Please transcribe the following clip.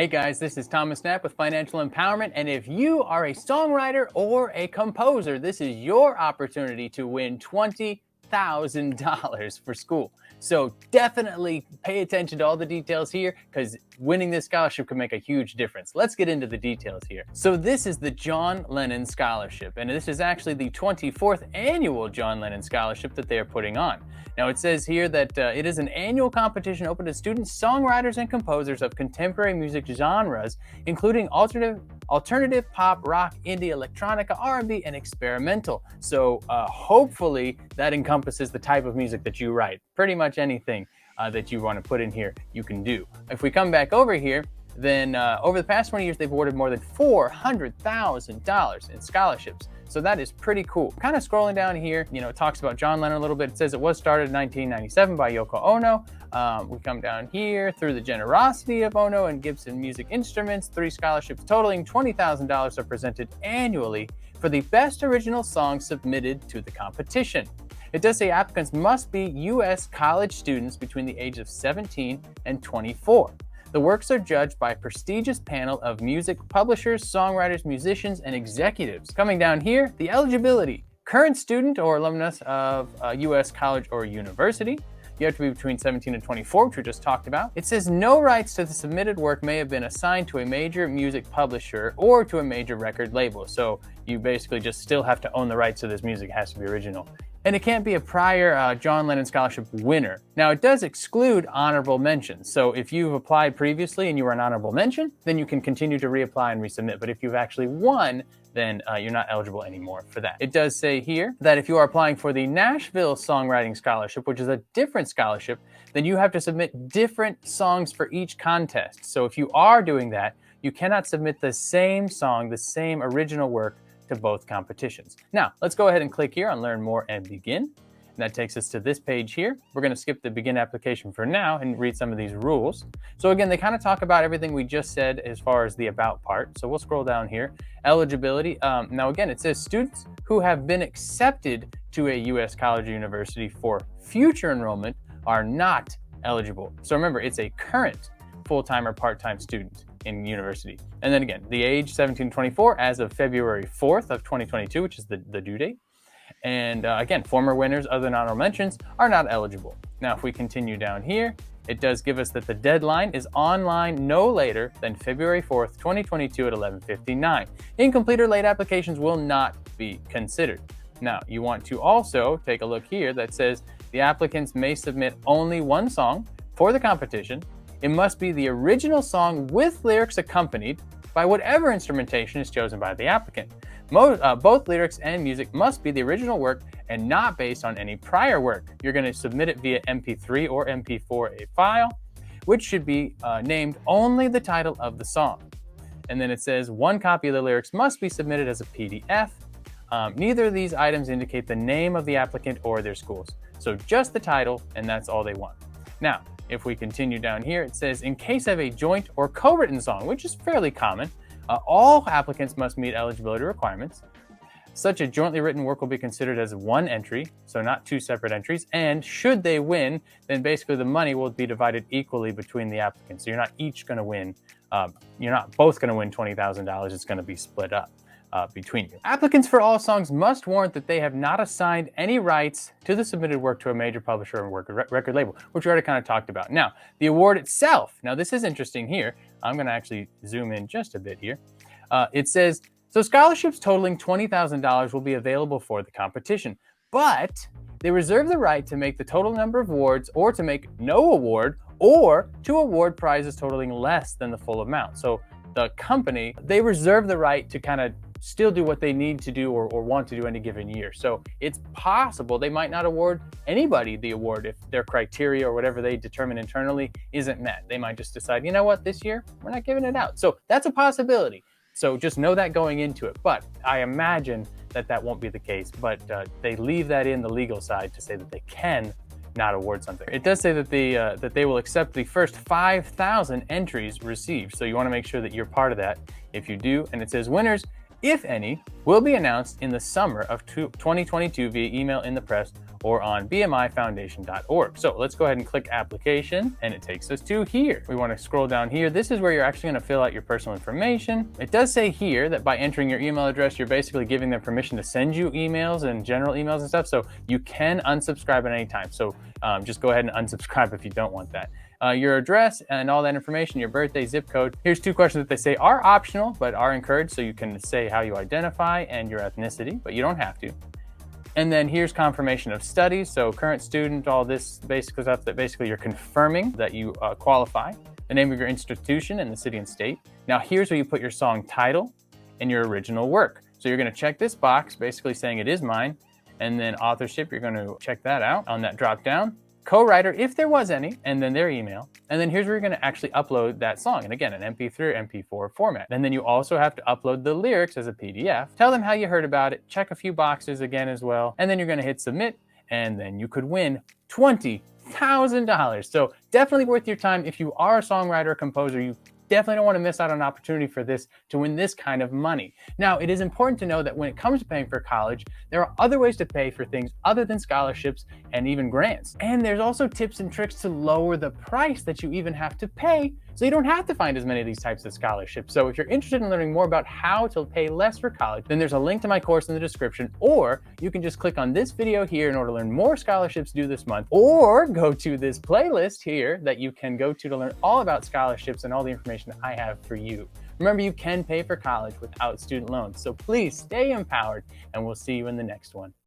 Hey guys, this is Thomas Knapp with Financial Empowerment, and if you are a songwriter or a composer, this is your opportunity to win $20,000 for school. So definitely pay attention to all the details here, because winning this scholarship can make a huge difference. Let's get into the details here. So this is the John Lennon Scholarship, and this is actually the 24th annual John Lennon Scholarship that they are putting on. Now it says here that it is an annual competition open to students, songwriters, and composers of contemporary music genres, including alternative pop, rock, indie, electronica, R&B, and experimental. So hopefully that encompasses the type of music that you write. Pretty much anything that you want to put in here, you can do. If we come back over here, then over the past 20 years, they've awarded more than $400,000 in scholarships. So that is pretty cool. Kind of scrolling down here, it talks about John Lennon a little bit. It says it was started in 1997 by Yoko Ono. We come down here through the generosity of Ono and Gibson Music Instruments. 3 scholarships totaling $20,000 are presented annually for the best original song submitted to the competition. It does say applicants must be U.S. college students between the age of 17 and 24. The works are judged by a prestigious panel of music publishers, songwriters, musicians, and executives. Coming down here, the eligibility. Current student or alumnus of a U.S. college or university. You have to be between 17 and 24, which we just talked about. It says no rights to the submitted work may have been assigned to a major music publisher or to a major record label. So you basically just still have to own the rights to this music. It has to be original. And it can't be a prior John Lennon Scholarship winner. Now, it does exclude honorable mentions. So if you've applied previously and you were an honorable mention, then you can continue to reapply and resubmit. But if you've actually won, then you're not eligible anymore for that. It does say here that if you are applying for the Nashville Songwriting Scholarship, which is a different scholarship, then you have to submit different songs for each contest. So if you are doing that, you cannot submit the same song, the same original work, to both competitions. Now, let's go ahead and click here on Learn More and Begin. And that takes us to this page here. We're going to skip the Begin application for now and read some of these rules. So again, they kind of talk about everything we just said as far as the About part. So we'll scroll down here. Eligibility. Now again, it says students who have been accepted to a U.S. college or university for future enrollment are not eligible. So remember, it's a current full-time or part-time student in university. And then again, the age 17 to 24 as of February 4th of 2022, which is the due date. And again, former winners other than honorable mentions are not eligible. Now, if we continue down here, it does give us that the deadline is online no later than February 4th, 2022 at 11:59. Incomplete or late applications will not be considered. Now, you want to also take a look here that says the applicants may submit only one song for the competition. It must be the original song with lyrics accompanied by whatever instrumentation is chosen by the applicant. Both lyrics and music must be the original work and not based on any prior work. You're going to submit it via MP3 or MP4 file, which should be named only the title of the song. And then it says one copy of the lyrics must be submitted as a PDF. Neither of these items indicate the name of the applicant or their schools. So just the title, and that's all they want. Now, if we continue down here, it says, in case of a joint or co-written song, which is fairly common, all applicants must meet eligibility requirements. Such a jointly written work will be considered as one entry, so not 2 separate entries. And should they win, then basically the money will be divided equally between the applicants. So you're not each going to win. You're not both going to win $20,000. It's going to be split up between you. Applicants for all songs must warrant that they have not assigned any rights to the submitted work to a major publisher or record label, which we already kind of talked about. Now, the award itself, now this is interesting here. I'm going to actually zoom in just a bit here. It says, so scholarships totaling $20,000 will be available for the competition, but they reserve the right to make the total number of awards or to make no award or to award prizes totaling less than the full amount. So the company, they reserve the right to kind of still do what they need to do or want to do any given year. So it's possible they might not award anybody the award if their criteria or whatever they determine internally isn't met. They might just decide, you know what, this year we're not giving it out. So that's a possibility. So just know that going into it. But I imagine that won't be the case. But they leave that in the legal side to say that they can not award something. It does say that they will accept the first 5,000 entries received. So you want to make sure that you're part of that if you do. And it says winners, if any, will be announced in the summer of 2022 via email in the press or on bmifoundation.org. So let's go ahead and click application, and it takes us to here. We want to scroll down here. This is where you're actually going to fill out your personal information. It does say here that by entering your email address, you're basically giving them permission to send you emails and general emails and stuff. So you can unsubscribe at any time. So just go ahead and unsubscribe if you don't want that. Your address and all that information, your birthday, zip code. Here's 2 questions that they say are optional, but are encouraged. So you can say how you identify and your ethnicity, but you don't have to. And then here's confirmation of studies. So current student, all this basic stuff that basically you're confirming that you qualify. The name of your institution and the city and state. Now here's where you put your song title and your original work. So you're going to check this box, basically saying it is mine. And then authorship, you're going to check that out on that drop down. Co-writer, if there was any, and then their email. And then here's where you're going to actually upload that song. And again, an MP3 or MP4 format. And then you also have to upload the lyrics as a PDF. Tell them how you heard about it. Check a few boxes again as well. And then you're going to hit submit. And then you could win $20,000. So definitely worth your time. If you are a songwriter or composer, you definitely don't want to miss out on an opportunity for this to win this kind of money. Now, it is important to know that when it comes to paying for college, there are other ways to pay for things other than scholarships and even grants. And there's also tips and tricks to lower the price that you even have to pay, so you don't have to find as many of these types of scholarships. So if you're interested in learning more about how to pay less for college, then there's a link to my course in the description, or you can just click on this video here in order to learn more scholarships due this month, or go to this playlist here that you can go to learn all about scholarships and all the information that I have for you. Remember, you can pay for college without student loans, so please stay empowered, and we'll see you in the next one.